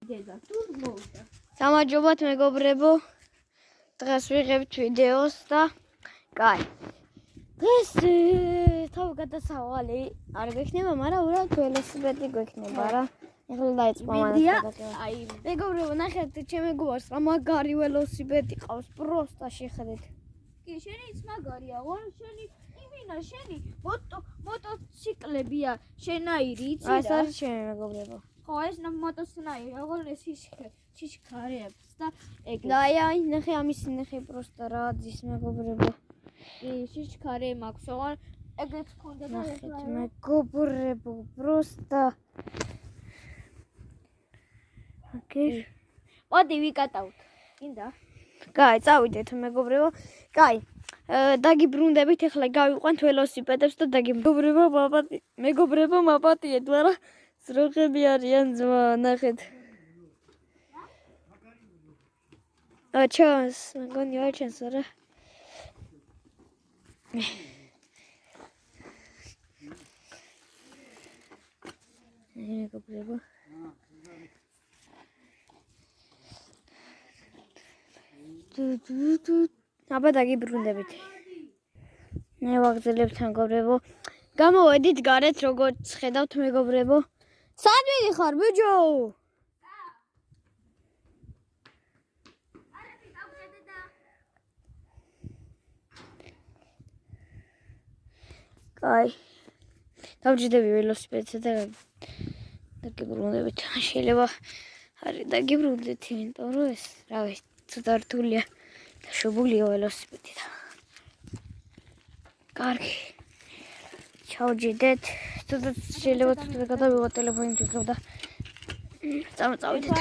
დედა, თუ მოვიდა. გამარჯობათ მეგობრებო. დღეს ვიღებთ ვიდეოს და კაი. დღეს თავი გადასავალი არ გვექნება, მაგრამ უბრალოდ ველოსიპედი გვექნება რა. ეხლა დაიწყო მანას გადაგება. აი, მეგობრებო, ნახეთ ჩემი გვარს რა მაგარი ველოსიპედი ყავს, პროსტა შეხედეთ. კი, შენი ის მაგარია, ვარ შენი იმინა შენი მოტოციკლებია, შენაირი, იცი რა? ეს არის ჩემი მეგობრებო. ხო, ეს მოტოსნაირი, როგორ ეს შიშქარებს და ეგ. და აი, ნახე ამის ნახე პროსტა რა ძის მეგობრებო. კი, შიშქარე მაქვს, ოღონ ეგეც ქონდა და ნახეთ მეგობრებო, პროსტა. ოკეი. მოდი ვიკატავთ. კიდე. კაი, წავიდეთ მეგობრებო. კაი. დაგიბრუნდებით, ახლა გავიყვანთ ველოსიპედებს და მეგობრებო, მაპატიეთ, მაგრამ სროხები არიან ძმა, ნახეთ. ჩანს, მგონი არ ჩანს რა. მეგობრებო. აბა დაგიბრუნდებით. მე ვაგრძელებთ მეგობრებო. გამოვედით გარეთ, როგორც ხედავთ მეგობრებო. სად მიდიხარ, ბიჭო? კაი. დავჯდები ველოსიპედზე და დაგიბრუნდებით. შეიძლება არის დაგიბრუნდეთ, იმიტომ რომ ეს, რა ვიცი, ცოტა რთულია და შუბულია ველოსიპედი და. კარგი. ჩავჯდეთ. ცოტა შეიძლება ცოტა გადავიღოთ ტელეფონი თვითონ და წავიდეთ.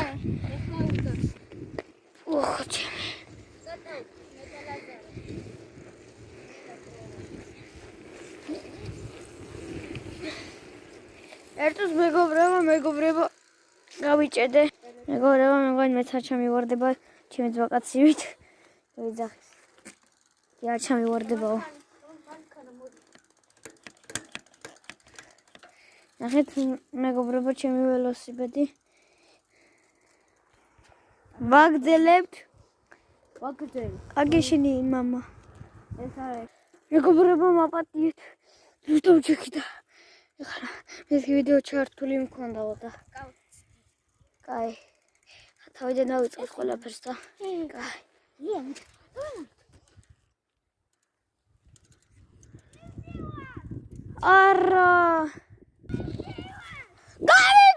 ოხ, ჩემი. ერთოს მეგობრებო გავიჭედე. მეგობრებო, მეგონი მეც არ ჩამივარდება ჩემი ვაკაციებით. ვიძახის. კი არ ჩამივარდებაო. ნახეთ მეგობრებო, ჩემი ველოსიპედი. ვაგრძელებთ. კარგი შენი მამა. ეს არის. მეგობრებო, მაპატიეთ. ზუსტად ჩეკიდა. ეხლა ეს ვიდეო ჩართული მქონდაო და. კაი. თავიდან დავიწყოთ ყველაფერს და. კაი. არა. გარი!